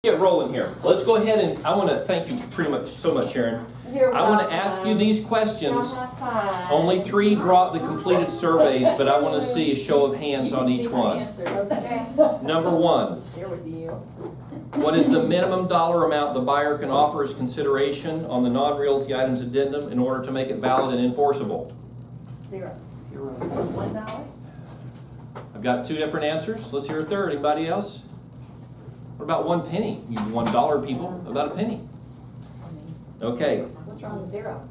Get rolling here. Let's go ahead and I want to thank you pretty much so much, Sharon. I want to ask you these questions. Only 3 brought the completed surveys, but I want to see a show of hands on each one. Number 1. What is the minimum dollar amount the buyer can offer as consideration on the non-realty items addendum in order to make it valid and enforceable? $0. $1. I've got 2 different answers. Let's hear a third. Anybody else? What about 1 penny? You $1 people, about a penny. Okay. What's wrong with 0?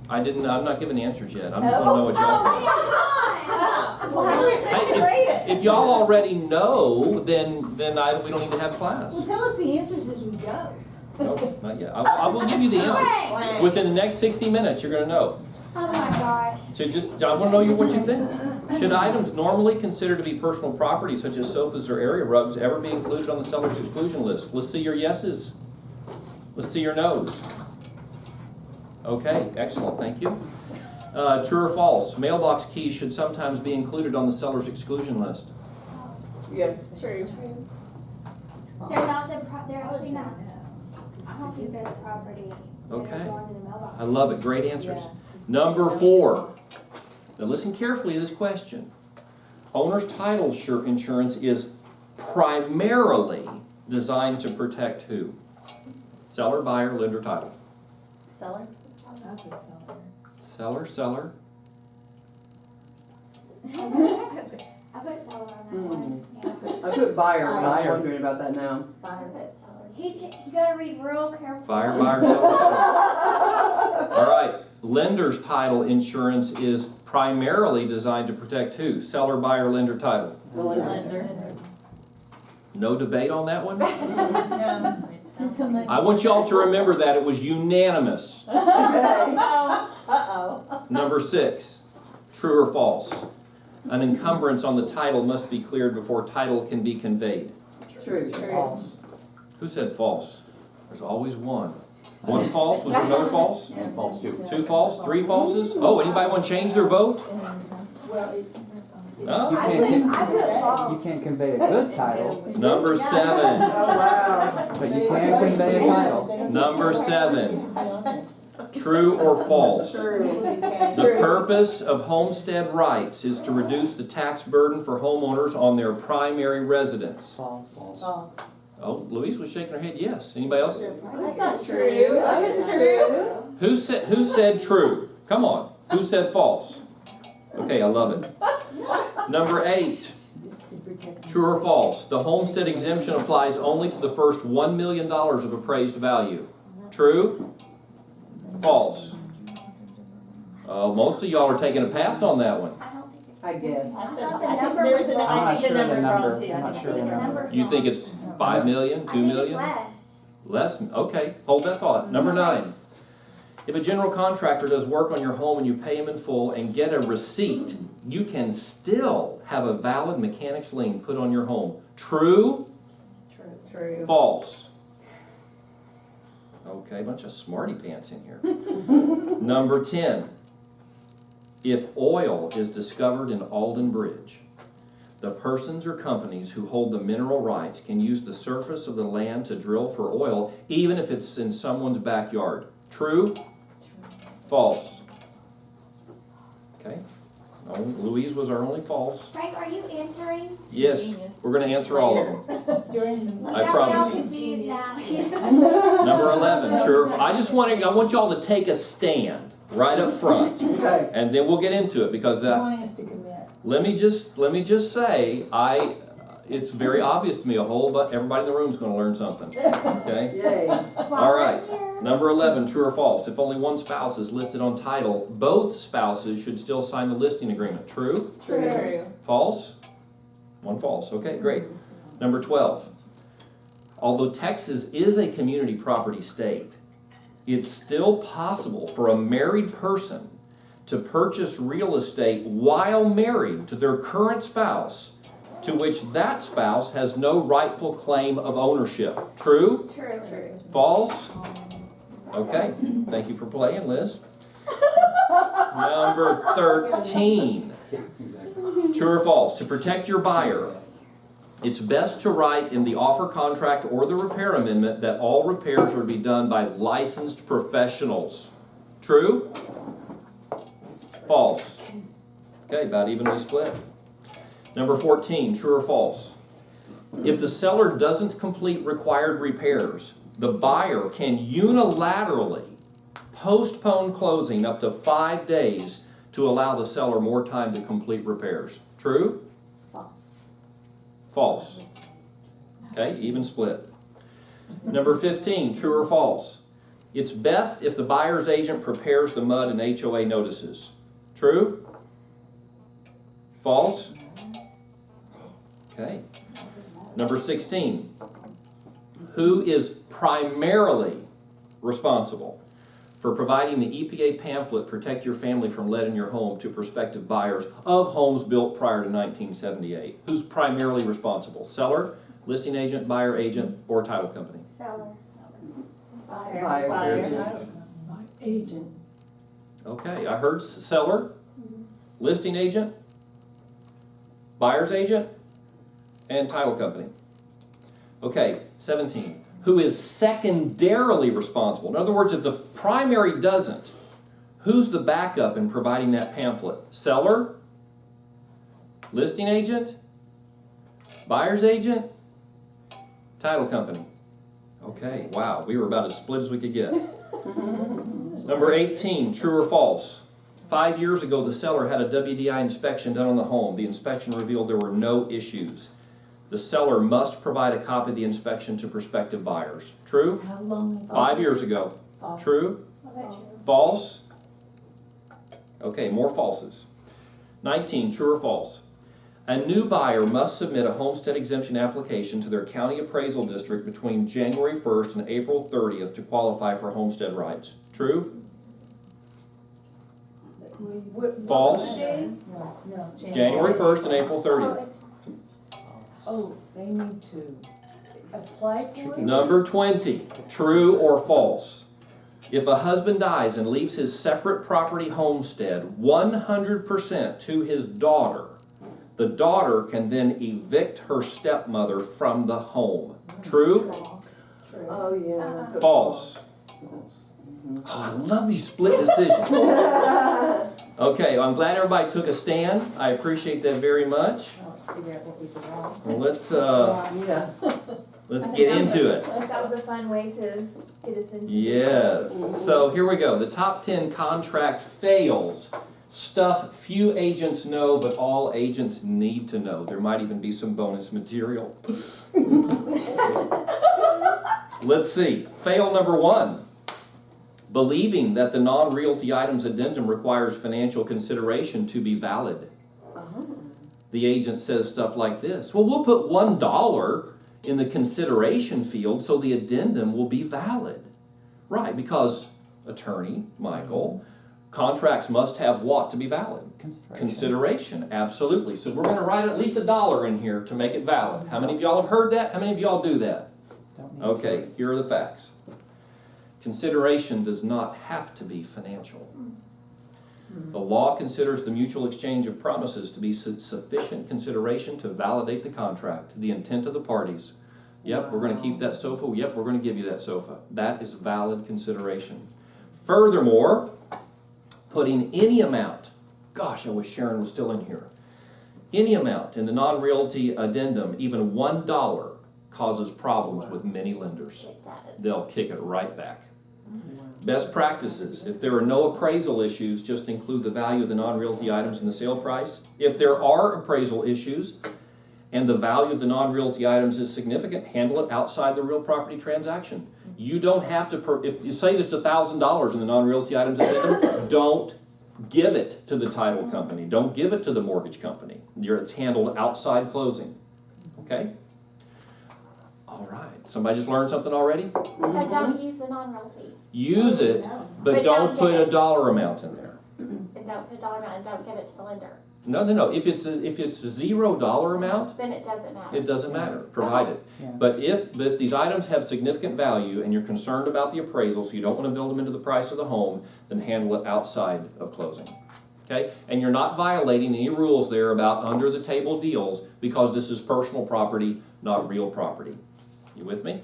I'm not giving the answers yet. I'm just going to know what y'all think. Well, how are we supposed to rate it? If y'all already know, then we don't need to have class. Well, tell us the answers as we go. Nope, not yet. I will give you the answer. Within the next 60 minutes, you're going to know. Oh my gosh. So I want to know what you think. Should items normally considered to be personal property, such as sofas or area rugs, ever be included on the seller's exclusion list? Let's see your yeses. Let's see your no's. Okay, excellent, thank you. True or false? Mailbox keys should sometimes be included on the seller's exclusion list. Yes. True. They're not they're actually not. I don't think they're the property. Okay. They're going to the mailbox. I love it, great answers. Number 4. Now listen carefully to this question. Owner's title insurance is primarily designed to protect who? Seller, buyer, lender, title. Seller? Seller. I put seller on that one. Yeah. I put buyer, but I'm Buyer. wondering about that now. I put seller. You gotta read real carefully. Buyer, seller. All right. Lender's title insurance is primarily designed to protect who? Seller, buyer, lender, title. Lender. No debate on that one? No. I want y'all to remember that it was unanimous. Uh-oh. Number 6, true or false? An encumbrance on the title must be cleared before title can be conveyed. True. True. Who said false? There's always one. 1 false? Was there another false? False 2. 2 false? 3 falses? Oh, anybody want to change their vote? Oh. You can't convey a good title, Number 7. Oh, wow. but you can convey a title. Number 7. True or false? The purpose of homestead rights is to reduce the tax burden for homeowners on their primary residence. False. False. Oh, Louise was shaking her head yes. Anybody else? That's not true. That's true. Who said true? Come on. Who said false? Okay, I love it. Number 8. True or false? The homestead exemption applies only to the first $1 million of appraised value. True? False? Most of y'all are taking a pass on that one. I don't think it's. I guess. I thought the I think number there's was an- wrong. I'm I not think the sure the number's wrong number. too. I'm I not think sure the the number. number's You wrong. think it's 5 million, 2 I think million? it's less. Less? Okay, hold that thought. Number 9. If a general contractor does work on your home and you pay him in full and get a receipt, you can still have a valid mechanics lien put on your home. True? True. False? Okay, bunch of smarty pants in here. Number 10. If oil is discovered in Alden Bridge, the persons or companies who hold the mineral rights can use the surface of the land to drill for oil, even if it's in someone's backyard. True? False? Okay. Oh, Louise was our only false. Frank, are you answering? Yes, we're going to answer all of them. During I promise. I'm confused now. Number 11, true. I want y'all to take a stand right up front, Okay. and then we'll get into it because wanting us to commit. let me just say it's very obvious to me everybody in the room is going to learn something. Okay. Yay. All right. Number 11, true or false? If only one spouse is listed on title, both spouses should still sign the listing agreement. True? True. False? 1 false. Okay, great. Number 12. Although Texas is a community property state, it's still possible for a married person to purchase real estate while married to their current spouse, to which that spouse has no rightful claim of ownership. True? True. False? Okay, thank you for playing, Liz. Number 13. True or false? To protect your buyer, it's best to write in the offer contract or the repair amendment that all repairs are to be done by licensed professionals. True? False. Okay, about evenly split. Number 14, true or false? If the seller doesn't complete required repairs, the buyer can unilaterally postpone closing up to 5 days to allow the seller more time to complete repairs. True? False. False. Okay, even split. Number 15, true or false? It's best if the buyer's agent prepares the MUD and HOA notices. True? False? Okay. Number 16, who is primarily responsible for providing the EPA pamphlet Protect Your Family from Lead in Your Home to prospective buyers of homes built prior to 1978? Who's primarily responsible? Seller, listing agent, buyer agent, or title company? Sellers. Buyer agent. Agent. Okay, I heard seller, listing agent, buyer's agent, and title company. Okay, 17. Who is secondarily responsible? In other words, if the primary doesn't, who's the backup in providing that pamphlet? Seller? Listing agent? Buyer's agent? Title company. Okay, wow, we were about as split as we could get. Number 18, true or false? 5 years ago, the seller had a WDI inspection done on the home. The inspection revealed there were no issues. The seller must provide a copy of the inspection to prospective buyers. True? How long? 5 years ago. False. True? False? Okay, more falses. 19, true or false? A new buyer must submit a homestead exemption application to their county appraisal district between January 1st and April 30th to qualify for homestead rights. True? False? No. January 1st and April 30th. it's Oh, they need to apply for it? Number 20, true or false? If a husband dies and leaves his separate property homestead 100% to his daughter, the daughter can then evict her stepmother from the home. True? Oh, yeah. False. Oh, I love these split decisions. Okay, I'm glad everybody took a stand. I appreciate that very much. Figure out what we did wrong. Well, Yeah. let's get into it. That was a fun way to get us into. Yes. So here we go. The top 10 contract fails. Stuff few agents know, but all agents need to know. There might even be some bonus material. Let's see. Fail number 1. Believing that the non-realty items addendum requires financial consideration to be valid. The agent says stuff like this. Well, we'll put $1 in the consideration field so the addendum will be valid. Right, because attorney, Michael, contracts must have what to be valid? Consideration, absolutely. So we're going to write at least $1 in here to make it valid. How many of y'all have heard that? How many of y'all do that? Okay, here are the facts. Consideration does not have to be financial. The law considers the mutual exchange of promises to be sufficient consideration to validate the contract, the intent of the parties. Yep, we're going to keep that sofa. Yep, we're going to give you that sofa. That is valid consideration. Furthermore, putting any amount, gosh, I wish Sharon was still in here, any amount in the non-realty addendum, even $1, causes problems with many lenders. They'll kick it right back. Best practices. If there are no appraisal issues, just include the value of the non-realty items in the sale price. If there are appraisal issues and the value of the non-realty items is significant, handle it outside the real property transaction. You don't have to, if you say there's $1,000 in the non-realty items addendum, don't give it to the title company. Don't give it to the mortgage company. It's handled outside closing. Okay? All right. Somebody just learned something already? So don't use the non-realty. Use it, but But don't don't put give a it. dollar amount in there. And don't put $1 amount and don't give it to the lender. No. If it's $0 amount, Then it doesn't matter. it doesn't matter. Provide it. Yeah. But if these items have significant value and you're concerned about the appraisal, so you don't want to build them into the price of the home, then handle it outside of closing. Okay? And you're not violating any rules there about under the table deals because this is personal property, not real property. You with me?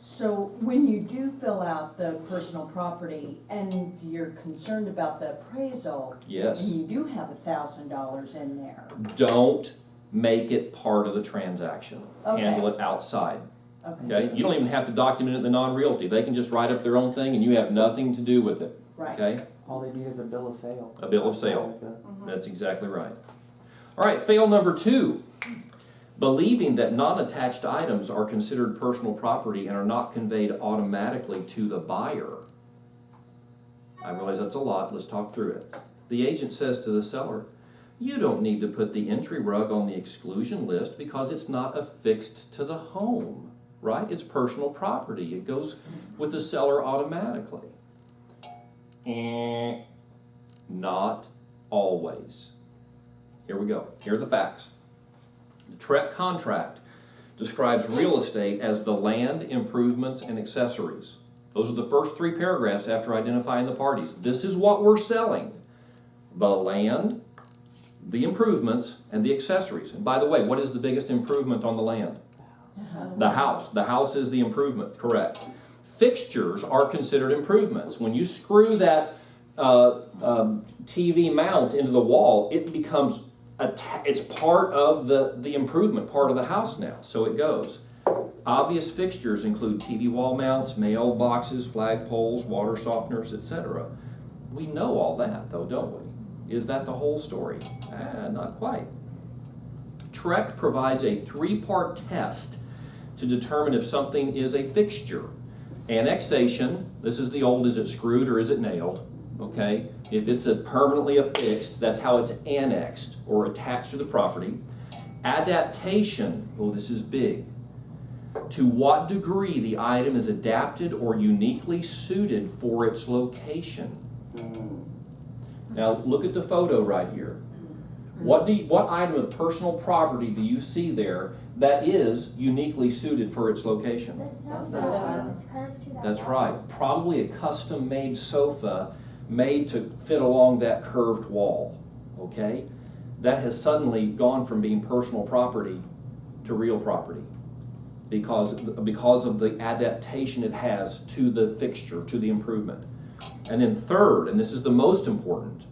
So when you do fill out the personal property and you're concerned about the appraisal, Yes. and you do have $1,000 in there, Don't make it part of the transaction. Okay. Handle it outside. okay, Okay? You don't even have to document it in the non-realty. They can just write up their own thing and you have nothing to do with it. right. Okay? All they need is a bill of sale. A bill of sale. Outside of the- That's exactly right. All right, fail number 2. Believing that non-attached items are considered personal property and are not conveyed automatically to the buyer. I realize that's a lot. Let's talk through it. The agent says to the seller, you don't need to put the entry rug on the exclusion list because it's not affixed to the home, right? It's personal property. It goes with the seller automatically. Not always. Here we go. Here are the facts. The TREC contract describes real estate as the land, improvements, and accessories. Those are the first 3 paragraphs after identifying the parties. This is what we're selling. The land, the improvements, and the accessories. And by the way, what is the biggest improvement on the land? The house. The house is the improvement, correct. Fixtures are considered improvements. When you screw that TV mount into the wall, it becomes it's part of the improvement, part of the house now. So it goes. Obvious fixtures include TV wall mounts, mailboxes, flagpoles, water softeners, etc. We know all that, though, don't we? Is that the whole story? Not quite. TREC provides a 3-part test to determine if something is a fixture. Annexation, this is the old, is it screwed or is it nailed? Okay, if it's permanently affixed, that's how it's annexed or attached to the property. Adaptation, oh, this is big. To what degree the item is adapted or uniquely suited for its location. Now look at the photo right here. What item of personal property do you see there that is uniquely suited for its location? The sofa, it's curved to that. That's wall. right. Probably a custom-made sofa made to fit along that curved wall. Okay? That has suddenly gone from being personal property to real property because of the adaptation it has to the fixture, to the improvement. And then third, and this is the most important,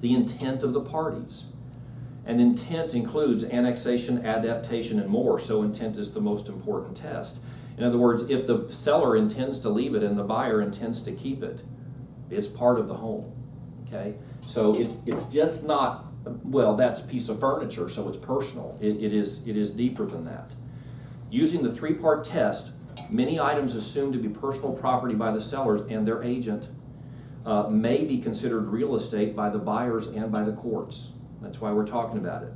the intent of the parties. And intent includes annexation, adaptation, and more, so intent is the most important test. In other words, if the seller intends to leave it and the buyer intends to keep it, it's part of the home, okay? So it's just not, well, that's a piece of furniture, so it's personal. It is deeper than that. Using the 3-part test, many items assumed to be personal property by the sellers and their agent may be considered real estate by the buyers and by the courts. That's why we're talking about it.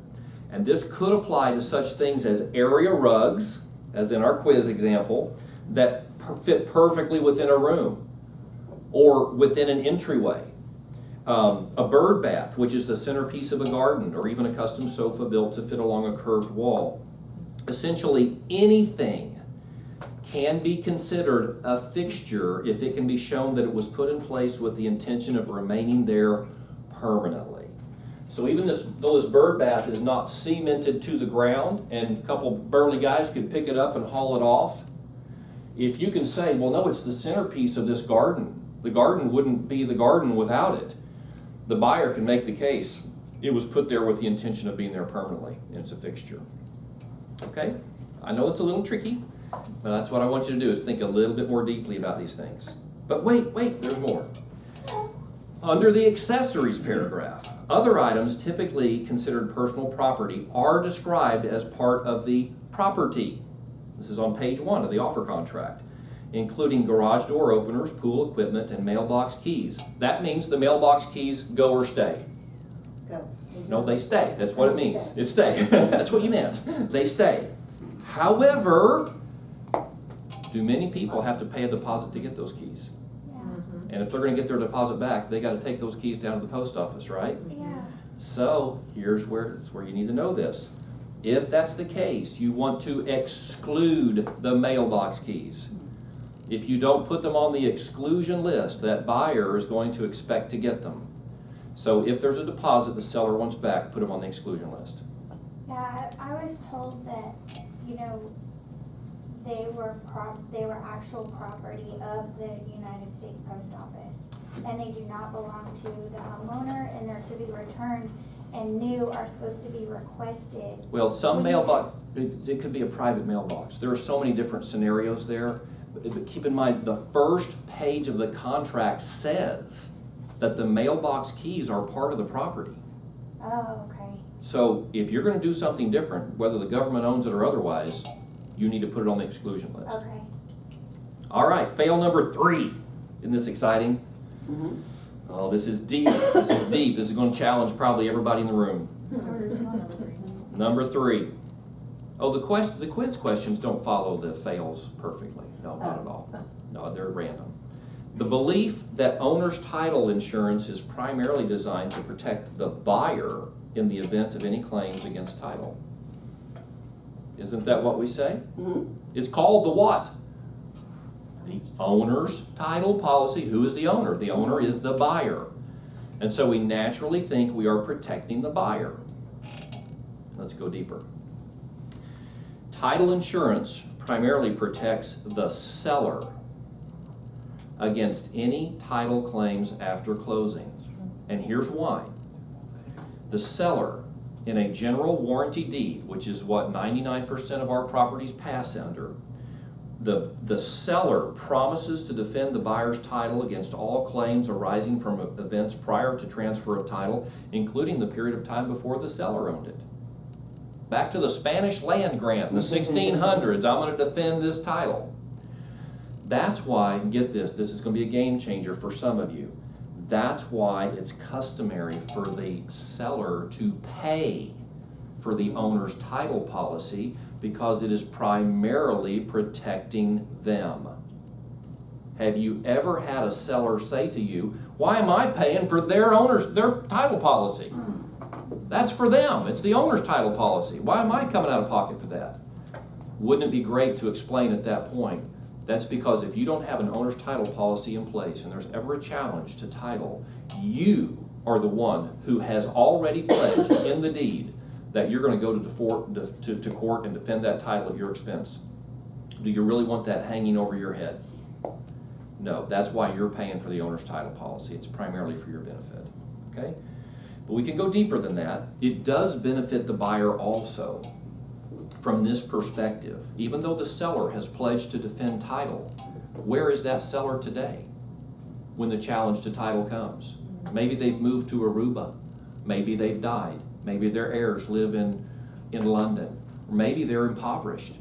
And this could apply to such things as area rugs, as in our quiz example, that fit perfectly within a room or within an entryway. A bird bath, which is the centerpiece of a garden, or even a custom sofa built to fit along a curved wall. Essentially anything can be considered a fixture if it can be shown that it was put in place with the intention of remaining there permanently. So even though this bird bath is not cemented to the ground and a couple burly guys could pick it up and haul it off, if you can say, well, no, it's the centerpiece of this garden. The garden wouldn't be the garden without it. The buyer can make the case. It was put there with the intention of being there permanently, and it's a fixture. Okay? I know it's a little tricky, but that's what I want you to do, is think a little bit more deeply about these things. But wait, there's more. Under the accessories paragraph, other items typically considered personal property are described as part of the property. This is on page 1 of the offer contract, including garage door openers, pool equipment, and mailbox keys. That means the mailbox keys go or stay. Go. No, they stay. That's what it means. It's stay. That's what you meant. They stay. However, do many people have to pay a deposit to get those keys? Yeah. And if they're going to get their deposit back, they got to take those keys down to the post office, right? Yeah. So here's where you need to know this. If that's the case, you want to exclude the mailbox keys. If you don't put them on the exclusion list, that buyer is going to expect to get them. So if there's a deposit the seller wants back, put them on the exclusion list. Yeah, I was told that, you know, they were actual property of the United States Post Office. And they do not belong to the homeowner, and they're to be returned, and new are supposed to be requested. Well, some When you- mailbox, it could be a private mailbox. There are so many different scenarios there. But keep in mind, the first page of the contract says that the mailbox keys are part of the property. Oh, okay. So if you're gonna do something different, whether the government owns it or otherwise, you need to put it on the exclusion list. Okay. All right, fail number 3. Isn't this exciting? Oh, this is deep. This is deep. This is going to challenge probably everybody in the room. Number 3. Oh, the quiz questions don't follow the fails perfectly. No, not at all. No, they're random. The belief that owner's title insurance is primarily designed to protect the buyer in the event of any claims against title. Isn't that what we say? It's called the what? The owner's title policy. Who is the owner? The owner is the buyer. And so we naturally think we are protecting the buyer. Let's go deeper. Title insurance primarily protects the seller against any title claims after closing. And here's why. The seller, in a general warranty deed, which is what 99% of our properties pass under, the seller promises to defend the buyer's title against all claims arising from events prior to transfer of title, including the period of time before the seller owned it. Back to the Spanish land grant in the 1600s, I'm going to defend this title. That's why, get this is going to be a game changer for some of you. That's why it's customary for the seller to pay for the owner's title policy, because it is primarily protecting them. Have you ever had a seller say to you, why am I paying for their title policy? That's for them. It's the owner's title policy. Why am I coming out of pocket for that? Wouldn't it be great to explain at that point? That's because if you don't have an owner's title policy in place and there's ever a challenge to title, you are the one who has already pledged in the deed that you're going to go to court and defend that title at your expense. Do you really want that hanging over your head? No, that's why you're paying for the owner's title policy. It's primarily for your benefit, okay? But we can go deeper than that. It does benefit the buyer also from this perspective. Even though the seller has pledged to defend title, where is that seller today when the challenge to title comes? Maybe they've moved to Aruba. Maybe they've died. Maybe their heirs live in London. Or maybe they're impoverished.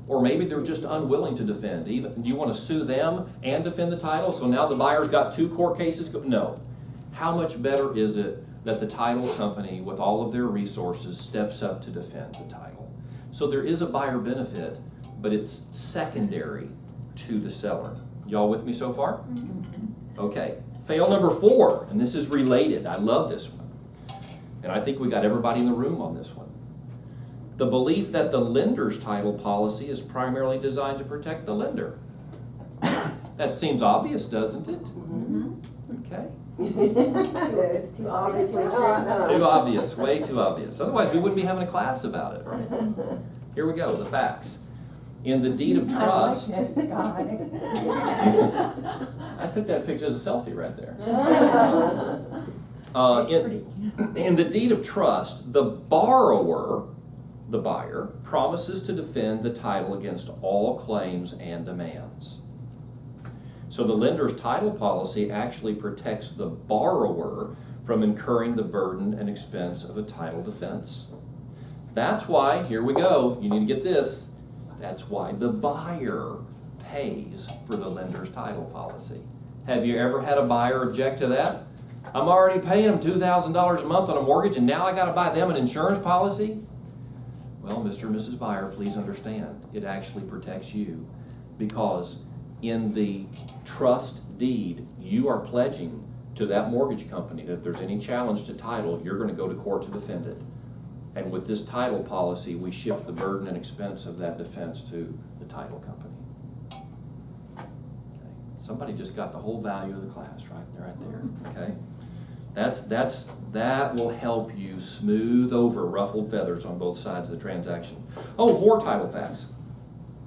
Or maybe they're just unwilling to defend. Do you want to sue them and defend the title? So now the buyer's got 2 court cases? No. How much better is it that the title company, with all of their resources, steps up to defend the title? So there is a buyer benefit, but it's secondary to the seller. Y'all with me so far? Okay. Fail number 4, and this is related. I love this one. And I think we got everybody in the room on this one. The belief that the lender's title policy is primarily designed to protect the lender. That seems obvious, doesn't it? Okay. It's too obvious. Too obvious, way too obvious. Otherwise, we wouldn't be having a class about it, right? Here we go, the facts. In the deed of trust, I took that picture as a selfie right there. In the deed of trust, the borrower, the buyer, promises to defend the title against all claims and demands. So the lender's title policy actually protects the borrower from incurring the burden and expense of a title defense. That's why, here we go, you need to get this, that's why the buyer pays for the lender's title policy. Have you ever had a buyer object to that? I'm already paying them $2,000 a month on a mortgage and now I got to buy them an insurance policy? Well, Mr. and Mrs. Buyer, please understand, it actually protects you, because in the trust deed, you are pledging to that mortgage company that if there's any challenge to title, you're going to go to court to defend it. And with this title policy, we shift the burden and expense of that defense to the title company. Okay. Somebody just got the whole value of the class right there, okay? That will help you smooth over ruffled feathers on both sides of the transaction. Oh, more title facts.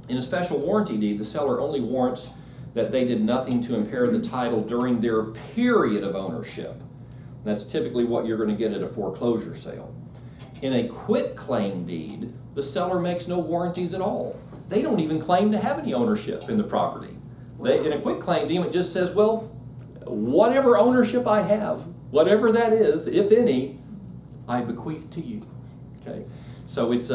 In a special warranty deed, the seller only warrants that they did nothing to impair the title during their period of ownership. That's typically what you're going to get at a foreclosure sale. In a quitclaim deed, the seller makes no warranties at all. They don't even claim to have any ownership in the property. In a quitclaim deed, it just says, well, whatever ownership I have, whatever that is, if any, I bequeath to you. Okay, so it's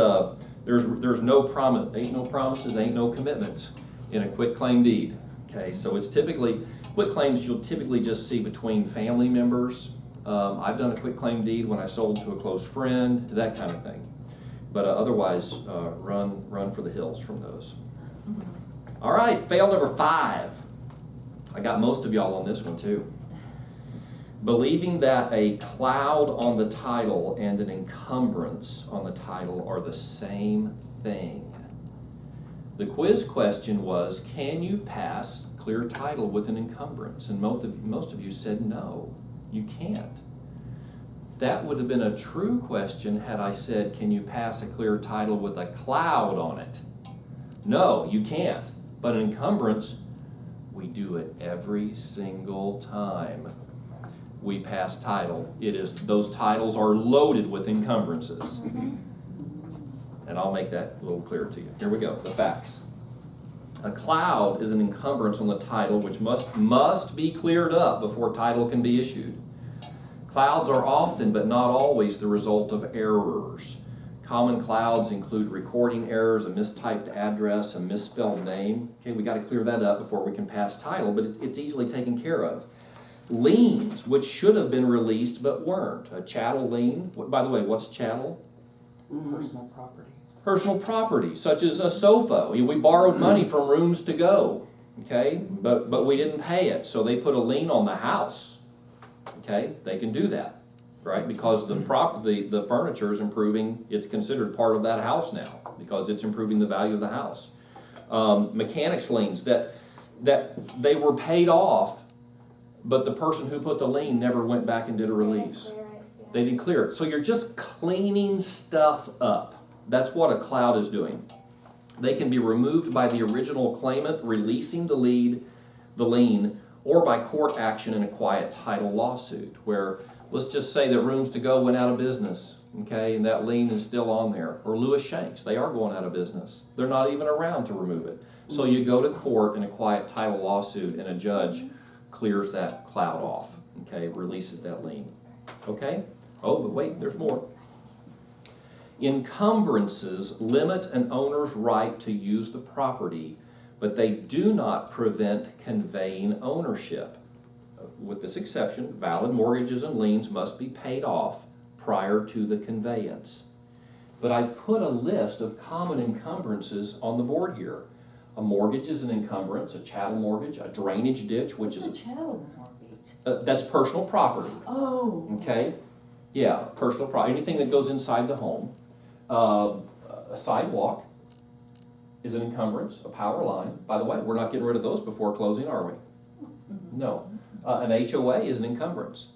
there's no promise, ain't no promises, ain't no commitments in a quitclaim deed. Okay, so it's typically quitclaims you'll typically just see between family members. I've done a quitclaim deed when I sold to a close friend, that kind of thing. But otherwise, run for the hills from those. All right, fail number 5. I got most of y'all on this one too. Believing that a cloud on the title and an encumbrance on the title are the same thing. The quiz question was, can you pass clear title with an encumbrance? And most of you said no, you can't. That would have been a true question had I said, can you pass a clear title with a cloud on it? No, you can't. But an encumbrance, we do it every single time we pass title. Those titles are loaded with encumbrances. And I'll make that a little clearer to you. Here we go, the facts. A cloud is an encumbrance on the title which must be cleared up before title can be issued. Clouds are often, but not always, the result of errors. Common clouds include recording errors, a mistyped address, a misspelled name. Okay, we got to clear that up before we can pass title, but it's easily taken care of. Liens, which should have been released but weren't. A chattel lien, by the way, what's chattel? Personal property. Personal property, such as a sofa. We borrowed money from Rooms to Go, okay, but we didn't pay it, so they put a lien on the house. Okay, they can do that, right? Because the furniture is improving. It's considered part of that house now because it's improving the value of the house. Mechanics liens that they were paid off, but the person who put the lien never went back and did a release. They didn't clear it. So you're just cleaning stuff up. That's what a cloud is doing. They can be removed by the original claimant releasing the lien, or by court action in a quiet title lawsuit, where let's just say that Rooms to Go went out of business, okay, and that lien is still on there. Or Lewis Shanks, they are going out of business. They're not even around to remove it. So you go to court in a quiet title lawsuit, and a judge clears that cloud off, okay, releases that lien, okay? Oh, but wait, there's more. Encumbrances limit an owner's right to use the property, but they do not prevent conveying ownership. With this exception, valid mortgages and liens must be paid off prior to the conveyance. But I've put a list of common encumbrances on the board here. A mortgage is an encumbrance, a chattel mortgage, a drainage ditch, which is a chattel mortgage? That's personal property. Oh. Okay? Yeah, personal property. Anything that goes inside the home. A sidewalk is an encumbrance, a power line. By the way, we're not getting rid of those before closing, are we? No. An HOA is an encumbrance.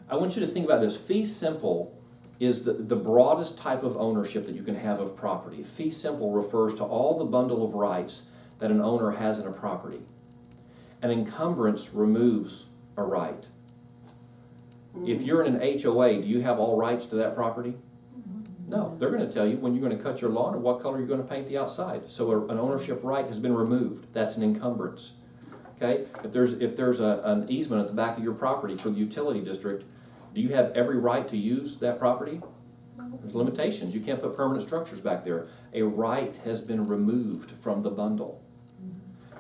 I want you to think about this. Fee simple is the broadest type of ownership that you can have of property. Fee simple refers to all the bundle of rights that an owner has in a property. An encumbrance removes a right. If you're in an HOA, do you have all rights to that property? No, they're going to tell you when you're going to cut your lawn and what color you're going to paint the outside. So an ownership right has been removed. That's an encumbrance. Okay? If there's an easement at the back of your property for the utility district, do you have every right to use that property? There's limitations. You can't put permanent structures back there. A right has been removed from the bundle.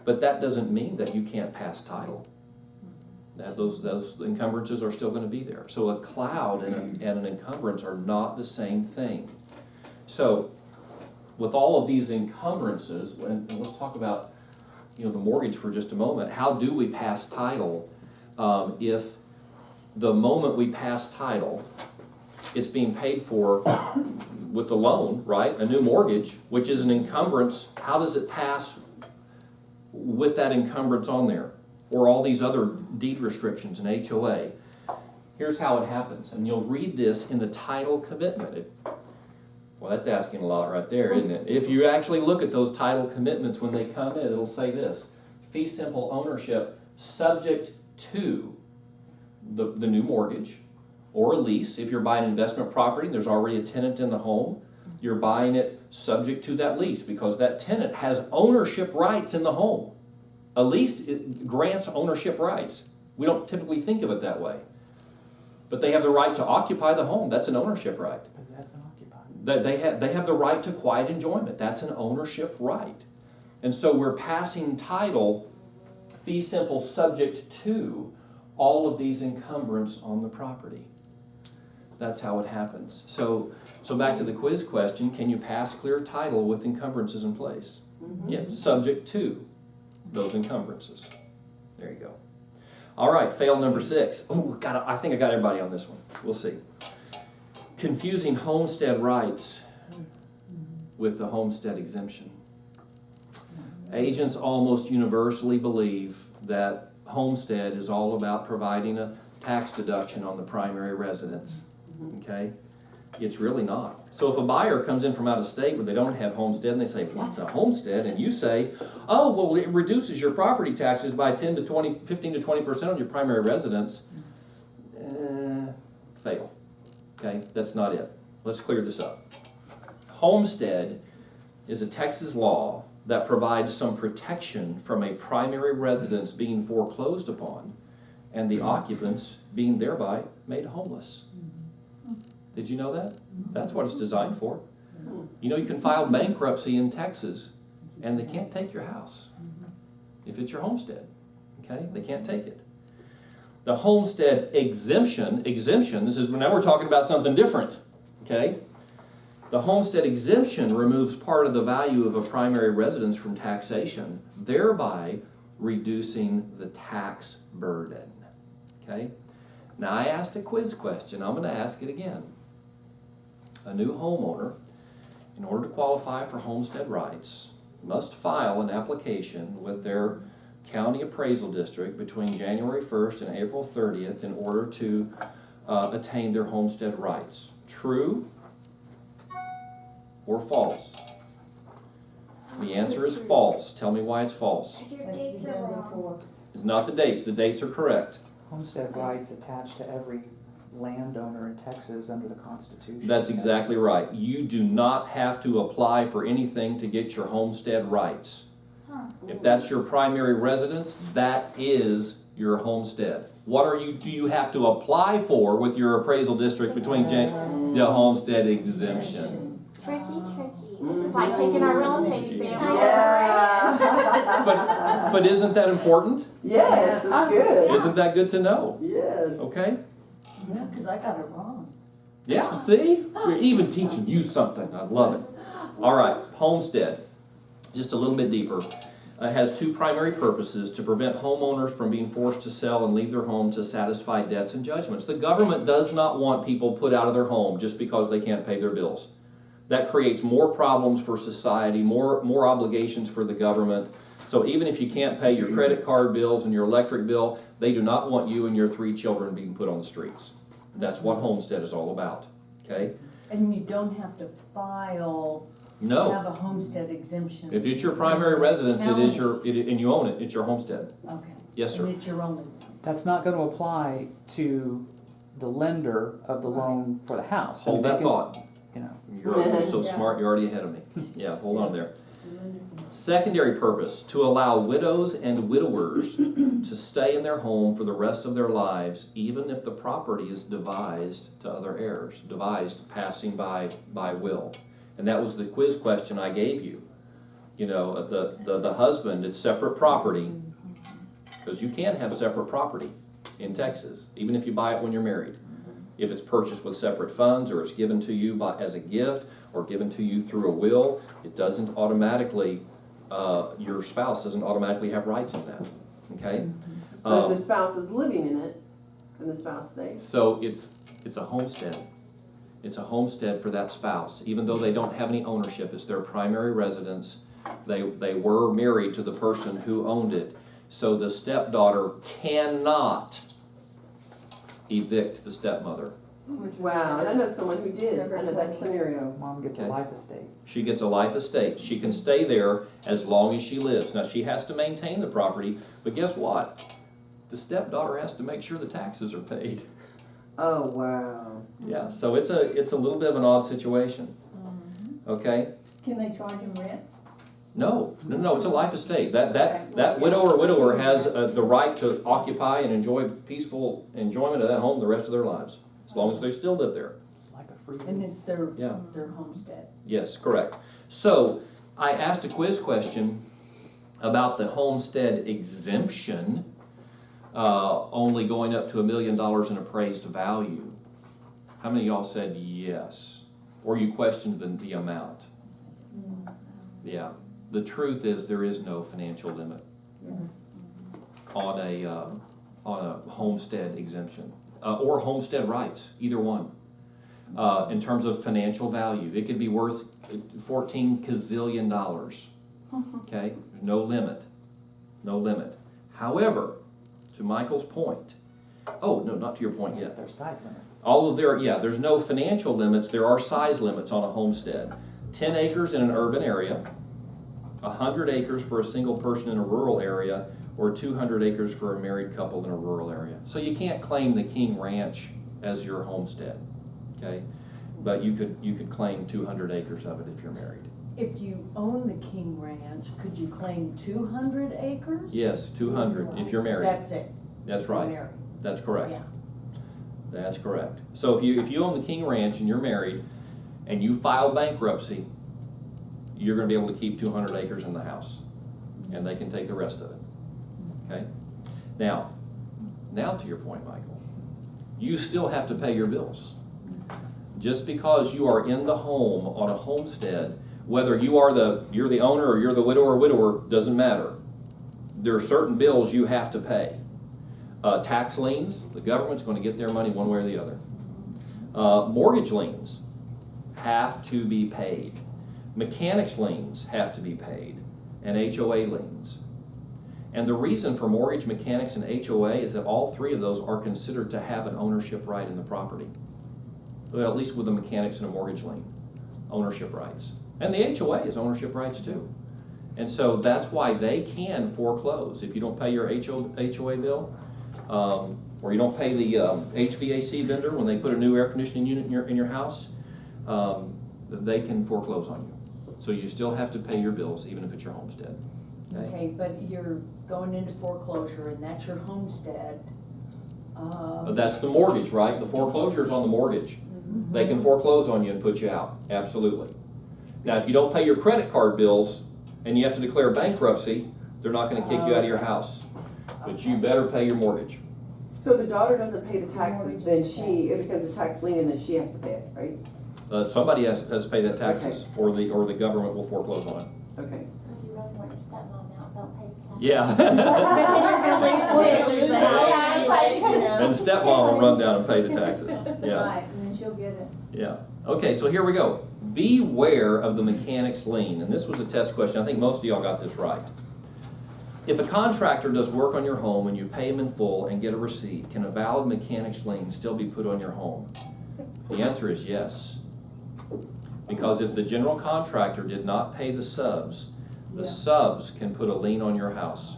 But that doesn't mean that you can't pass title. Those encumbrances are still going to be there. So a cloud and an encumbrance are not the same thing. So with all of these encumbrances, and let's talk about the mortgage for just a moment. How do we pass title if the moment we pass title, it's being paid for with the loan, right? A new mortgage, which is an encumbrance. How does it pass with that encumbrance on there? Or all these other deed restrictions in HOA. Here's how it happens, and you'll read this in the title commitment. Well, that's asking a lot right there, isn't it? If you actually look at those title commitments when they come in, it'll say this: fee simple ownership subject to the new mortgage or a lease. If you're buying investment property, there's already a tenant in the home, you're buying it subject to that lease because that tenant has ownership rights in the home. A lease grants ownership rights. We don't typically think of it that way. But they have the right to occupy the home. That's an ownership right. Possess and occupy. They have the right to quiet enjoyment. That's an ownership right. And so we're passing title, fee simple, subject to all of these encumbrance on the property. That's how it happens. So back to the quiz question, can you pass clear title with encumbrances in place? Yeah, subject to those encumbrances. There you go. All right, fail number 6. Oh, I think I got everybody on this one. We'll see. Confusing homestead rights with the homestead exemption. Agents almost universally believe that homestead is all about providing a tax deduction on the primary residence. Okay? It's really not. So if a buyer comes in from out of state where they don't have homestead and they say, what's a homestead? And you say, oh, well, it reduces your property taxes by 15 to 20% on your primary residence. Fail. Okay? That's not it. Let's clear this up. Homestead is a Texas law that provides some protection from a primary residence being foreclosed upon and the occupants being thereby made homeless. Did you know that? That's what it's designed for. You know, you can file bankruptcy in Texas and they can't take your house if it's your homestead. Okay? They can't take it. The homestead exemption, this is, now we're talking about something different. Okay? The homestead exemption removes part of the value of a primary residence from taxation, thereby reducing the tax burden. Okay? Now I asked a quiz question. I'm going to ask it again. A new homeowner, in order to qualify for homestead rights, must file an application with their county appraisal district between January 1st and April 30th in order to attain their homestead rights. True or false? The answer is false. Tell me why it's false. Because your dates are wrong. It's not the dates. The dates are correct. Homestead rights attached to every landowner in Texas under the Constitution. That's exactly right. You do not have to apply for anything to get your homestead rights. If that's your primary residence, that is your homestead. What do you have to apply for with your appraisal district between the homestead exemption? Tricky. This is like taking our real estate exam. But isn't that important? Yes, it's good. Isn't that good to know? Yes. Okay? Yeah, because I got it wrong. Yeah, see? We're even teaching you something. I love it. All right, homestead. Just a little bit deeper. Has two primary purposes: to prevent homeowners from being forced to sell and leave their home to satisfy debts and judgments. The government does not want people put out of their home just because they can't pay their bills. That creates more problems for society, more obligations for the government. So even if you can't pay your credit card bills and your electric bill, they do not want you and your 3 children being put on the streets. That's what homestead is all about. Okay? And you don't have to file, No. have a homestead exemption. If it's your primary residence, and you own it, it's your homestead. Okay. Yes, sir. And it's your only one. That's not going to apply to the lender of the loan for the house. Hold that thought. You know. You're so smart, you're already ahead of me. Yeah, hold on there. Secondary purpose: to allow widows and widowers to stay in their home for the rest of their lives, even if the property is devised to other heirs, devised passing by will. And that was the quiz question I gave you. You know, the husband, it's separate property, because you can have separate property in Texas, even if you buy it when you're married. If it's purchased with separate funds, or it's given to you as a gift, or given to you through a will, it doesn't automatically, your spouse doesn't automatically have rights in that. Okay? But if the spouse is living in it, and the spouse stays. So it's a homestead. It's a homestead for that spouse. Even though they don't have any ownership, it's their primary residence. They were married to the person who owned it. So the stepdaughter cannot evict the stepmother. Wow, and I know someone who did, Number under that 20. scenario. Mom gets a Okay. life estate. She gets a life estate. She can stay there as long as she lives. Now, she has to maintain the property, but guess what? The stepdaughter has to make sure the taxes are paid. Oh, wow. Yeah, so it's a little bit of an odd situation. Okay? Can they charge him rent? No, it's a life estate. That widow or widower has the right to occupy and enjoy peaceful enjoyment of that home the rest of their lives, as long as they still live there. It's like a free. And it's their, Yeah. their homestead. Yes, correct. So, I asked a quiz question about the homestead exemption, only going up to $1 million in appraised value. How many of y'all said yes? Or you questioned the amount? Yeah. The truth is, there is no financial limit on a homestead exemption, or homestead rights, either one. In terms of financial value, it could be worth $14 gazillion. Okay, no limit, no limit. However, to Michael's point, oh no, not to your point yet. There's size limits. There's no financial limits. There are size limits on a homestead. 10 acres in an urban area, 100 acres for a single person in a rural area, or 200 acres for a married couple in a rural area. So you can't claim the King Ranch as your homestead, okay? But you could claim 200 acres of it if you're married. If you own the King Ranch, could you claim 200 acres? Yes, 200 if you're married. That's it. That's if you're right. married. That's correct. Yeah. That's correct. So if you own the King Ranch and you're married, and you file bankruptcy, you're going to be able to keep 200 acres in the house, and they can take the rest of it. Okay? Now to your point, Michael. You still have to pay your bills. Just because you are in the home on a homestead, whether you're the owner or you're the widower, doesn't matter. There are certain bills you have to pay. Tax liens, the government's going to get their money one way or the other. Mortgage liens have to be paid. Mechanics liens have to be paid, and HOA liens. And the reason for mortgage, mechanics, and HOA is that all three of those are considered to have an ownership right in the property. Well, at least with the mechanics and a mortgage lien, ownership rights. And the HOA is ownership rights too. And so that's why they can foreclose. If you don't pay your HOA bill, or you don't pay the HVAC vendor when they put a new air conditioning unit in your house, they can foreclose on you. So you still have to pay your bills, even if it's your homestead. Okay, but you're going into foreclosure and that's your homestead. But that's the mortgage, right? The foreclosure is on the mortgage. They can foreclose on you and put you out, absolutely. Now, if you don't pay your credit card bills and you have to declare bankruptcy, they're not going to kick you out of your house. But you better pay your mortgage. So the daughter doesn't pay the taxes, then it becomes a tax lien and then she has to pay it, right? Somebody has to pay that taxes, or the government will foreclose on it. Okay. So if you really want your stepmom out, don't pay the taxes. Yeah. Lose the house Yeah, it's like, anyways, you know. And stepmom will run down and pay the taxes. Yeah. Right, and then she'll get it. Yeah. Okay, so here we go. Beware of the mechanic's lien. And this was a test question. I think most of y'all got this right. If a contractor does work on your home and you pay him in full and get a receipt, can a valid mechanic's lien still be put on your home? The answer is yes. Because if the general contractor did not pay the subs, the subs can put a lien on your house.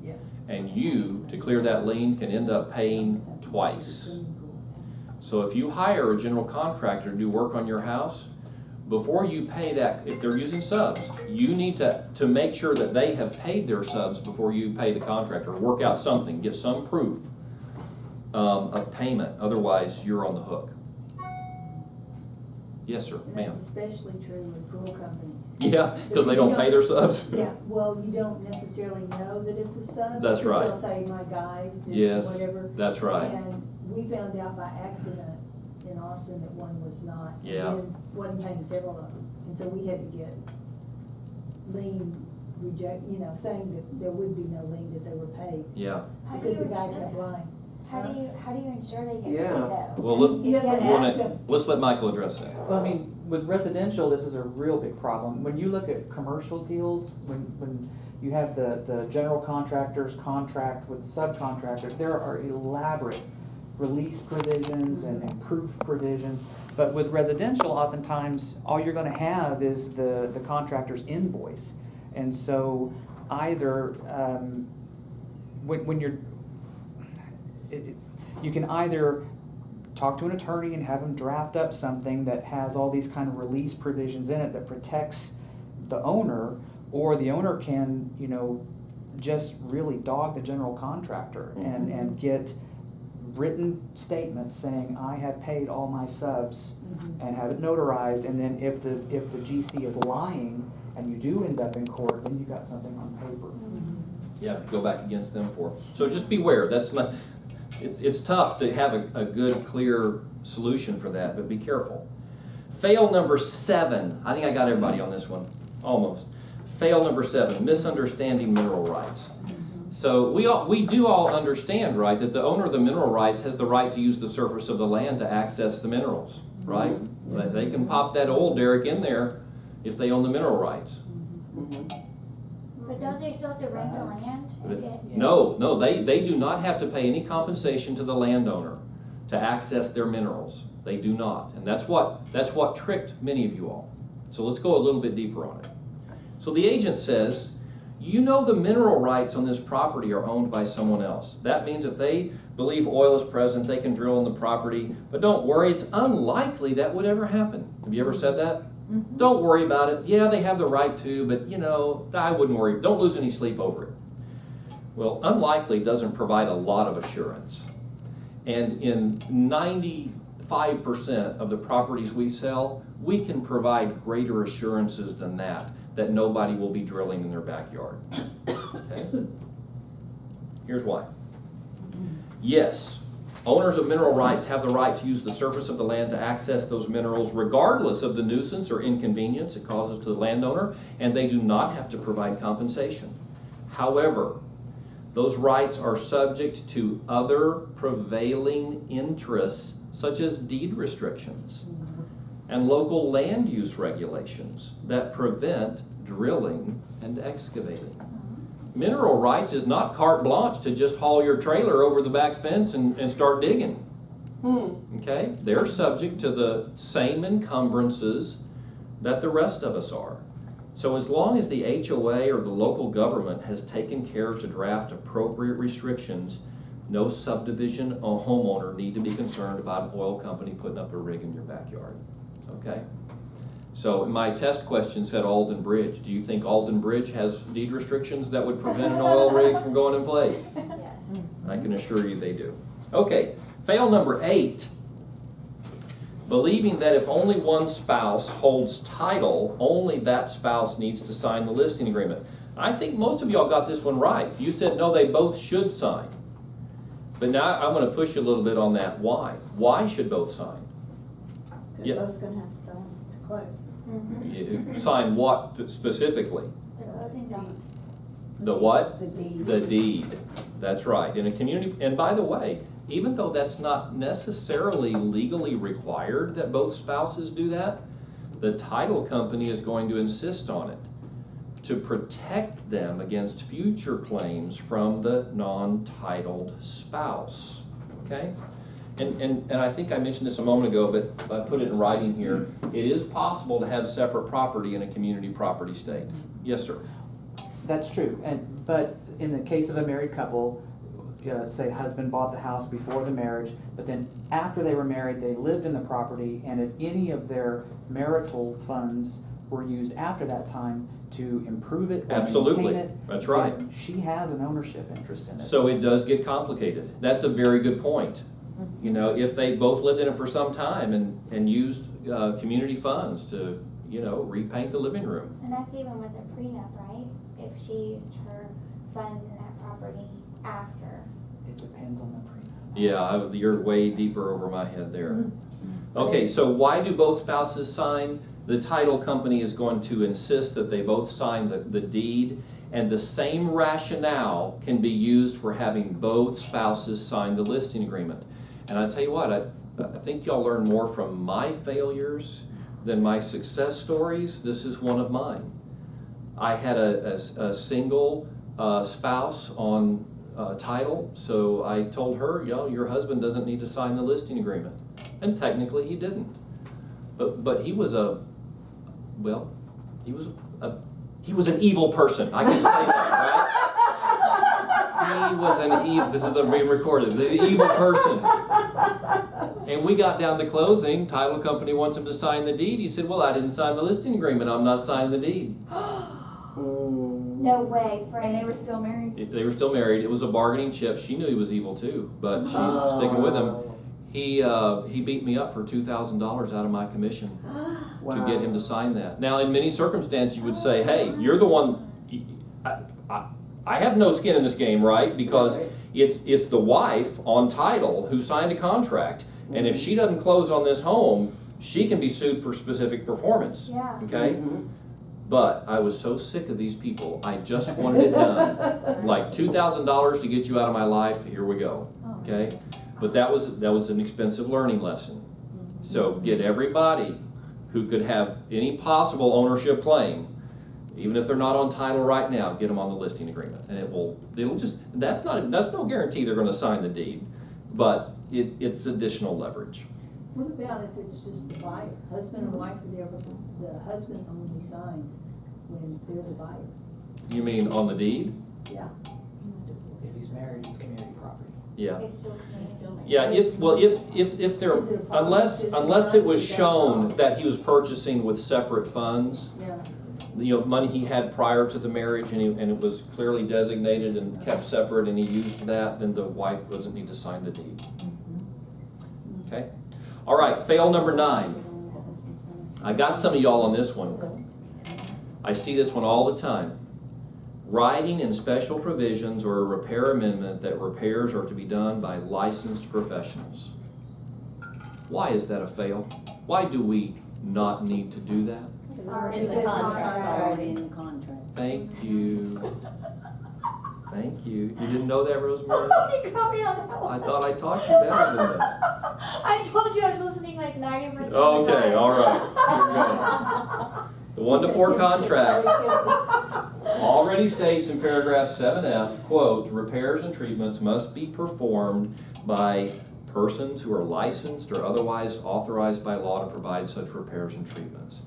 Yeah. And you, to clear that lien, can end up paying twice. So if you hire a general contractor to do work on your house, before you pay that, if they're using subs, you need to make sure that they have paid their subs before you pay the contractor. Work out something, get some proof of payment. Otherwise, you're on the hook. Yes, sir, And ma'am. that's especially true with pool companies. Yeah, because they don't pay their subs. Yeah, well, you don't necessarily know that it's a sub. That's right. Because they'll say, my guys, this, Yes, whatever. that's right. And we found out by accident in Austin that one was not. and Yeah. then wasn't paying several of them. And so we had to get lien saying that there would be no lien, that they were paid. Yeah. How do Because you the guy ensure kept that? lying. How do you ensure they get Yeah. paid though? Well, You have to ask them. let's let Michael address that. Well, I mean, with residential, this is a real big problem. When you look at commercial deals, when you have the general contractors contract with the subcontractors, there are elaborate release provisions and proof provisions. But with residential, oftentimes, all you're gonna have is the contractor's invoice. And so either, when you're, you can either talk to an attorney and have them draft up something that has all these kind of release provisions in it that protects the owner, or the owner can, just really dog the general contractor and get written statements saying, I have paid all my subs, and have it notarized, and then if the GC is lying and you do end up in court, then you got something on paper. Yeah, go back against them for. So just beware, it's tough to have a good, clear solution for that, but be careful. Fail number 7, I think I got everybody on this one, almost. Fail number 7, misunderstanding mineral rights. So we do all understand, right, that the owner of the mineral rights has the right to use the surface of the land to access the minerals, right? They can pop that oil derrick in there if they own the mineral rights. But don't they still have to rent the land? and get- No, they do not have to pay any compensation to the landowner to access their minerals. They do not, and that's what tricked many of you all. So let's go a little bit deeper on it. So the agent says, the mineral rights on this property are owned by someone else. That means if they believe oil is present, they can drill on the property. But don't worry, it's unlikely that would ever happen. Have you ever said that? Don't worry about it. Yeah, they have the right to, but I wouldn't worry. Don't lose any sleep over it. Well, unlikely doesn't provide a lot of assurance. And in 95% of the properties we sell, we can provide greater assurances than that nobody will be drilling in their backyard. Okay? Here's why. Yes, owners of mineral rights have the right to use the surface of the land to access those minerals regardless of the nuisance or inconvenience it causes to the landowner, and they do not have to provide compensation. However, those rights are subject to other prevailing interests such as deed restrictions and local land use regulations that prevent drilling and excavating. Mineral rights is not carte blanche to just haul your trailer over the back fence and start digging. Okay? They're subject to the same encumbrances that the rest of us are. So as long as the HOA or the local government has taken care to draft appropriate restrictions, no subdivision or homeowner need to be concerned about an oil company putting up a rig in your backyard. Okay? So my test question said Alden Bridge. Do you think Alden Bridge has deed restrictions that would prevent an oil rig from going in place? I can assure you they do. Okay, fail number 8. Believing that if only one spouse holds title, only that spouse needs to sign the listing agreement. I think most of y'all got this one right. You said no, they both should sign. But now I'm going to push you a little bit on that. Why? Why should both sign? Because both's gonna have to sign to close. You sign what specifically? The closing docs. The what? The deed. The deed. That's right. In a community, and by the way, even though that's not necessarily legally required that both spouses do that, the title company is going to insist on it to protect them against future claims from the non-titled spouse. Okay? And I think I mentioned this a moment ago, but I put it in writing here. It is possible to have separate property in a community property state. Yes, sir. That's true, but in the case of a married couple, say husband bought the house before the marriage, but then after they were married, they lived in the property, and if any of their marital funds were used after that time to improve it or Absolutely. maintain it, That's right. then she has an ownership interest in it. So it does get complicated. That's a very good point. If they both lived in it for some time and used community funds to, repaint the living room. And that's even with a prenup, right? If she used her funds in that property after. It depends on the prenup. Yeah, you're way deeper over my head there. Okay, so why do both spouses sign? The title company is going to insist that they both sign the deed, and the same rationale can be used for having both spouses sign the listing agreement. And I tell you what, I think y'all learn more from my failures than my success stories. This is one of mine. I had a single spouse on title, so I told her, your husband doesn't need to sign the listing agreement. And technically he didn't. But he was he was an evil person. I can say that, right? He was an evil, this is being recorded, the evil person. And we got down to closing, title company wants him to sign the deed. He said, well, I didn't sign the listing agreement, I'm not signing the deed. No way, Frank. And they were still married? They were still married. It was a bargaining chip. She knew he was evil too, but she's sticking with him. He beat me up for $2,000 out of my commission to get him to sign that. Now, in many circumstances, you would say, hey, you're the one, I have no skin in this game, right? Because it's the wife on title who signed a contract. And if she doesn't close on this home, she can be sued for specific performance. Yeah. Okay? But I was so sick of these people, I just wanted it done. Like $2,000 to get you out of my life, here we go. Okay? But that was an expensive learning lesson. So get everybody who could have any possible ownership claim, even if they're not on title right now, get them on the listing agreement. And it'll just, that's no guarantee they're going to sign the deed, but it's additional leverage. What about if it's just the buyer? Husband and wife are there, but the husband only signs when they're the buyer. You mean on the deed? Yeah. If he's married, it's community property. Yeah. It's still community. Yeah, if there, Is it a problem? unless it was shown that he was purchasing with separate funds, Yeah. money he had prior to the marriage and it was clearly designated and kept separate and he used that, then the wife doesn't need to sign the deed. Okay? All right, fail number 9. I got some of y'all on this one. I see this one all the time. Writing in special provisions or a repair amendment that repairs are to be done by licensed professionals. Why is that a fail? Why do we not need to do that? It's already in It's the already contract. in the contract. Thank you. Thank you. You didn't know that, Rosemary? You caught me on that I one. thought I taught you better than that. I told you I was listening like 90% of the Okay, time. all right. Here goes. The 1 to 4 contract already states in paragraph 7F, quote, repairs and treatments must be performed by persons who are licensed or otherwise authorized by law to provide such repairs and treatments.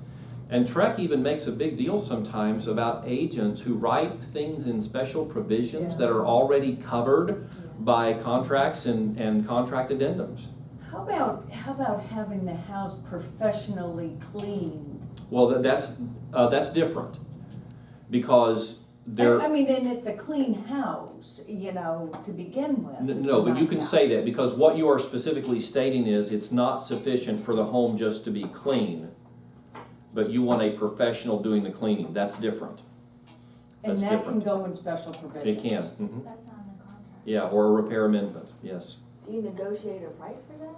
And Trek even makes a big deal sometimes about agents who write things in special provisions that are already covered by contracts and contract addendums. How about having the house professionally cleaned? Well, that's different because I mean, and it's a clean house, to begin with. No, It's a but you nice can say that house. because what you are specifically stating is it's not sufficient for the home just to be clean, but you want a professional doing the cleaning. That's different. And That's that different. can go in special provisions. It can. Mhm. That's not in the contract. Yeah, or a repair amendment. Yes. Do you negotiate a price for that?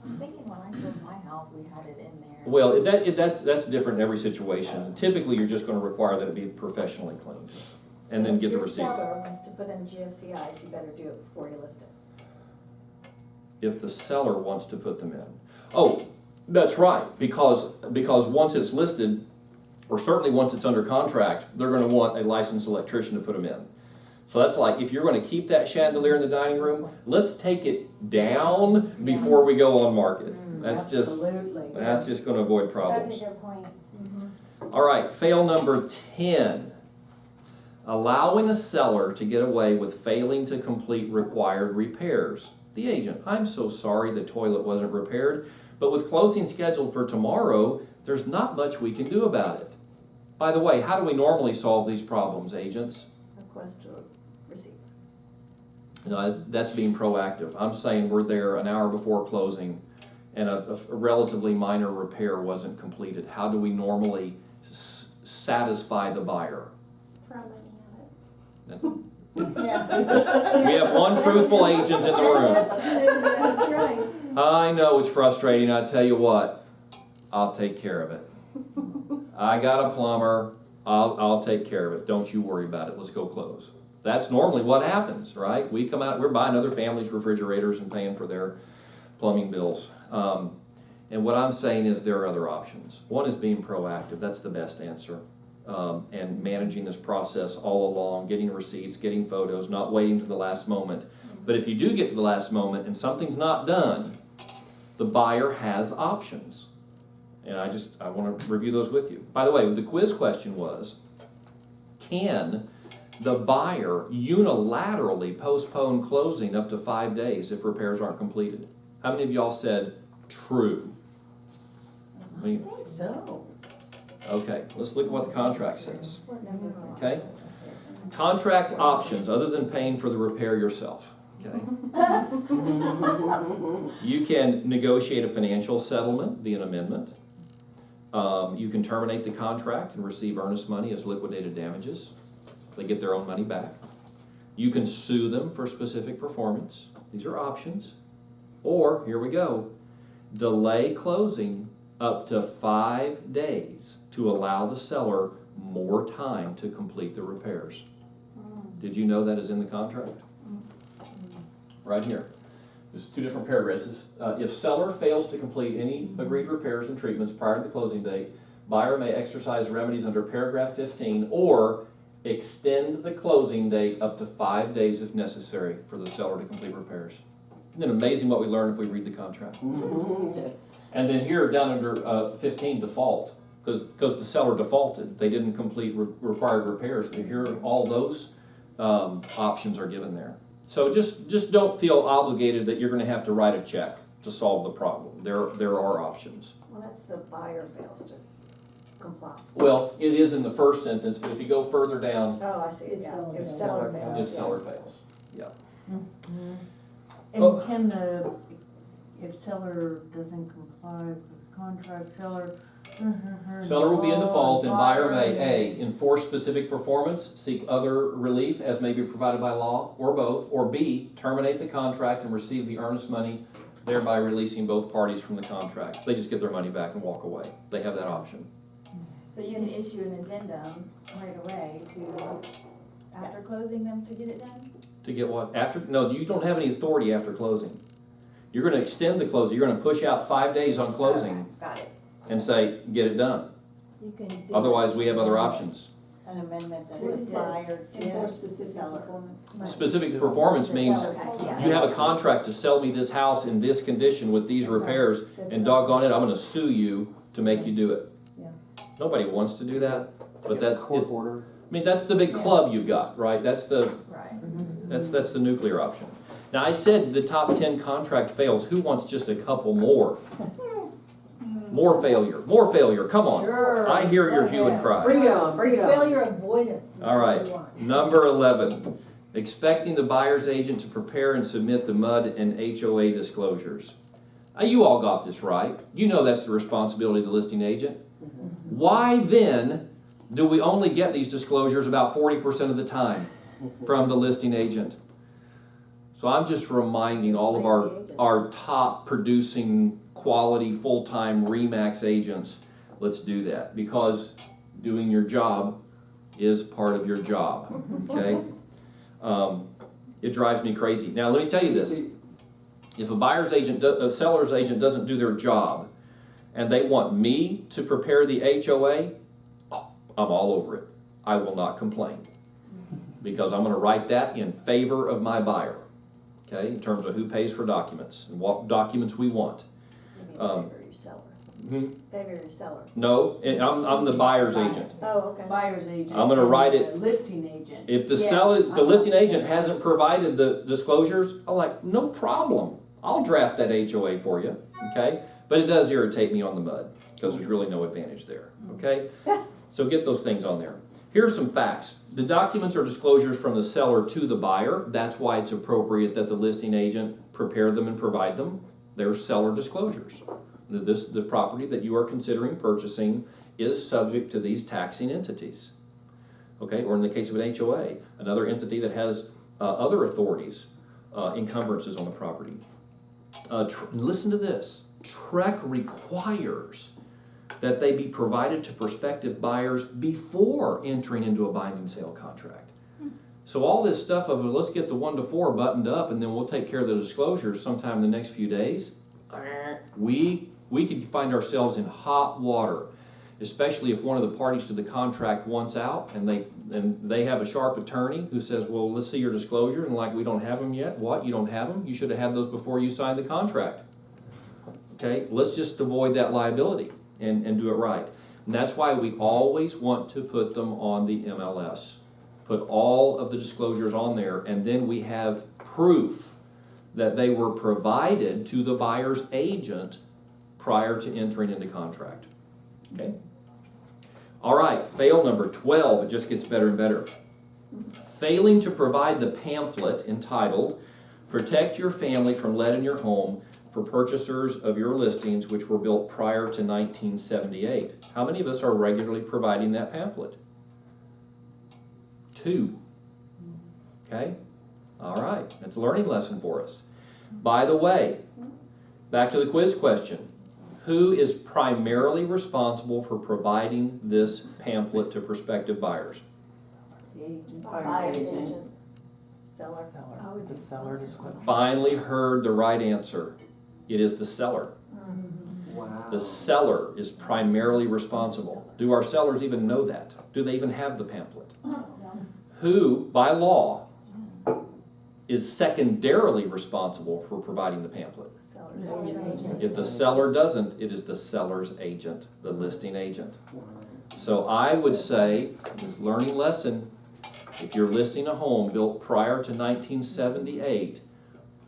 I'm thinking when I sold my house, we had it in there. Well, that's different in every situation. Typically, you're just going to require that it be professionally cleaned, and then get the receipt. If your seller wants to put in GFCIs, you better do it before you list it. If the seller wants to put them in. Oh, that's right, because once it's listed, or certainly once it's under contract, they're going to want a licensed electrician to put them in. So that's like, if you're going to keep that chandelier in the dining room, let's take it down before we go on market. That's just going to avoid problems. That's a good point. All right, fail number 10. Allowing a seller to get away with failing to complete required repairs. The agent, I'm so sorry the toilet wasn't repaired, but with closing scheduled for tomorrow, there's not much we can do about it. By the way, how do we normally solve these problems, agents? Request receipts. That's being proactive. I'm saying we're there an hour before closing and a relatively minor repair wasn't completed. How do we normally satisfy the buyer? Throw money at it. That's, we have one truthful agent in the room. That's right. I know it's frustrating. I tell you what, I'll take care of it. I got a plumber. I'll take care of it. Don't you worry about it. Let's go close. That's normally what happens, right? We come out, we're buying other families' refrigerators and paying for their plumbing bills. And what I'm saying is there are other options. One is being proactive. That's the best answer. and managing this process all along, getting receipts, getting photos, not waiting to the last moment. But if you do get to the last moment and something's not done, the buyer has options. And I want to review those with you. By the way, the quiz question was, can the buyer unilaterally postpone closing up to 5 days if repairs aren't completed? How many of y'all said true? I think so. Okay, let's look at what the contract says. Okay? Contract options other than paying for the repair yourself. Okay? You can negotiate a financial settlement via an amendment. You can terminate the contract and receive earnest money as liquidated damages. They get their own money back. You can sue them for specific performance. These are options. Or, here we go, delay closing up to 5 days to allow the seller more time to complete the repairs. Did you know that is in the contract? Right here. This is 2 different paragraphs. If seller fails to complete any agreed repairs and treatments prior to the closing date, buyer may exercise remedies under paragraph 15 or extend the closing date up to 5 days if necessary for the seller to complete repairs. Isn't it amazing what we learn if we read the contract? And then here down under 15, default, because the seller defaulted. They didn't complete required repairs. And here all those options are given there. So just don't feel obligated that you're going to have to write a check to solve the problem. There are options. Well, that's the buyer fails to comply. Well, it is in the first sentence, but if you go further down, Oh, I see, If yeah, seller if fails. seller fails. if seller fails. Yeah. And Oh. can if seller doesn't comply with the contract, seller Seller will be in default, and buyer may A, enforce specific performance, seek other relief as may be provided by law, or both, or B, terminate the contract and receive the earnest money, thereby releasing both parties from the contract. They just get their money back and walk away. They have that option. But you can issue an addendum right away after Yes. closing them to get it done? To get what? No, you don't have any authority after closing. You're going to extend the closing. You're going to push out 5 days on closing Okay, got it. and say, get it done. You can do Otherwise, we have other options. an amendment that To would the buyer, enforce yes, specific seller. performance. Specific performance means Seller has- yeah. you have a contract to sell me this house in this condition with these repairs, and doggone it, I'm going to sue you to make you do it. Yeah. Nobody wants to do that, but Court order. I mean, that's the big club you've got, right? That's the Right. nuclear option. Now, I said the top 10 contract fails. Who wants just a couple more? More failure, come on. Sure. I hear your hue and cry. Bring it on, bring It's it on. failure avoidance. is All what right, we want. number 11, expecting the buyer's agent to prepare and submit the MUD and HOA disclosures. You all got this right. You know that's the responsibility of the listing agent. Why then do we only get these disclosures about 40% of the time from the listing agent? So I'm just reminding all of our top producing quality full-time RE/MAX agents, let's do that, because doing your job is part of your job, okay? It drives me crazy. Now let me tell you this, if a seller's agent doesn't do their job and they want me to prepare the HOA, I'm all over it. I will not complain, because I'm going to write that in favor of my buyer, okay, in terms of who pays for documents and what documents we want. You mean favor your seller. Favor your seller. No, I'm the buyer's agent. Oh, okay. buyer's agent. I'm gonna write and it- the listing agent. If the Yeah. the listing agent hasn't provided the disclosures, I'm like, no problem. I'll draft that HOA for you, okay? But it does irritate me on the MUD, because there's really no advantage there, okay? So get those things on there. Here's some facts. The documents are disclosures from the seller to the buyer. That's why it's appropriate that the listing agent prepare them and provide them. They're seller disclosures. The property that you are considering purchasing is subject to these taxing entities. Okay, or in the case of an HOA, another entity that has other authorities, encumbrances on the property. Listen to this. TREC requires that they be provided to prospective buyers before entering into a binding sale contract. So all this stuff of let's get the 1 to 4 buttoned up and then we'll take care of the disclosures sometime in the next few days, we could find ourselves in hot water. especially if one of the parties to the contract wants out and they have a sharp attorney who says, well, let's see your disclosures, and like, we don't have them yet. What, you don't have them? You should have had those before you signed the contract. Okay, let's just avoid that liability and do it right. And that's why we always want to put them on the MLS. Put all of the disclosures on there, and then we have proof that they were provided to the buyer's agent prior to entering into contract. Okay? All right, fail number 12, it just gets better and better. Failing to provide the pamphlet entitled, Protect Your Family from Lead in Your Home for Purchasers of Your Listings which were built prior to 1978. How many of us are regularly providing that pamphlet? 2. Okay? All right, that's a learning lesson for us. By the way, back to the quiz question. Who is primarily responsible for providing this pamphlet to prospective buyers? The agent. Buyer's agent. Seller. I would The just- seller disclosure. Finally heard the right answer. It is the seller. Wow. The seller is primarily responsible. Do our sellers even know that? Do they even have the pamphlet? Who, by law, is secondarily responsible for providing the pamphlet? Seller's agent. If the seller doesn't, it is the seller's agent, the listing agent. So I would say, this learning lesson, if you're listing a home built prior to 1978,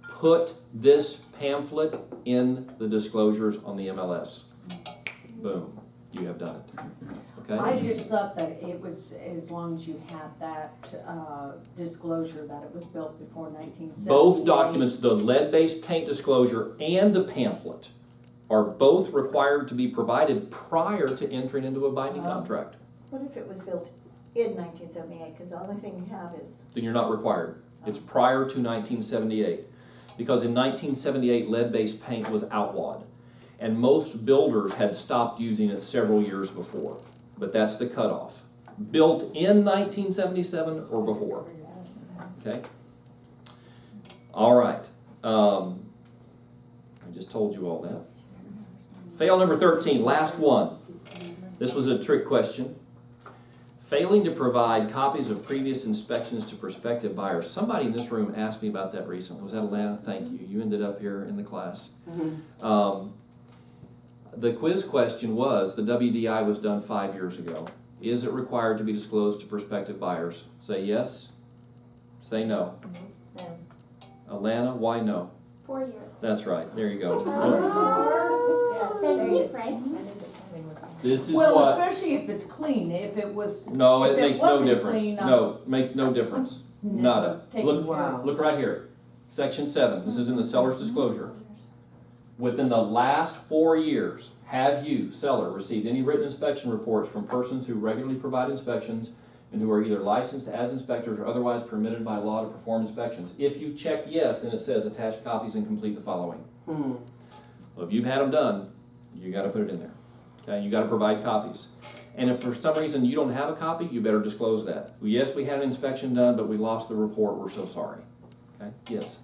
put this pamphlet in the disclosures on the MLS. Boom, you have done it. Okay? I just thought that it was, as long as you had that, disclosure that it was built before 1978. Both documents, the lead-based paint disclosure and the pamphlet, are both required to be provided prior to entering into a binding contract. What if it was built in 1978? Because the only thing you have is. Then you're not required. It's prior to 1978. Because in 1978, lead-based paint was outlawed. And most builders had stopped using it several years before. But that's the cutoff. Built in 1977 or before. Okay? All right. I just told you all that. Fail number 13, last one. This was a trick question. Failing to provide copies of previous inspections to prospective buyers. Somebody in this room asked me about that recently. Was that Alana? Thank you. You ended up here in the class. The quiz question was, the WDI was done 5 years ago. Is it required to be disclosed to prospective buyers? Say yes. Say no. No. Alana, why no? 4 years. That's right. There you go. Yeah, it's Thank you, stated. Frank. This is Well, what... especially if it's clean, if it was. No, if it makes no wasn't difference. clean, No, it makes no difference. Nada. Take Look, Wow. look right here. Section 7. This is in the seller's disclosure. Within the last 4 years, have you, seller, received any written inspection reports from persons who regularly provide inspections and who are either licensed as inspectors or otherwise permitted by law to perform inspections? If you check yes, then it says attach copies and complete the following. Well, if you've had them done, you got to put it in there. Okay, you got to provide copies. And if for some reason you don't have a copy, you better disclose that. Well, yes, we had an inspection done, but we lost the report. We're so sorry. Okay, yes.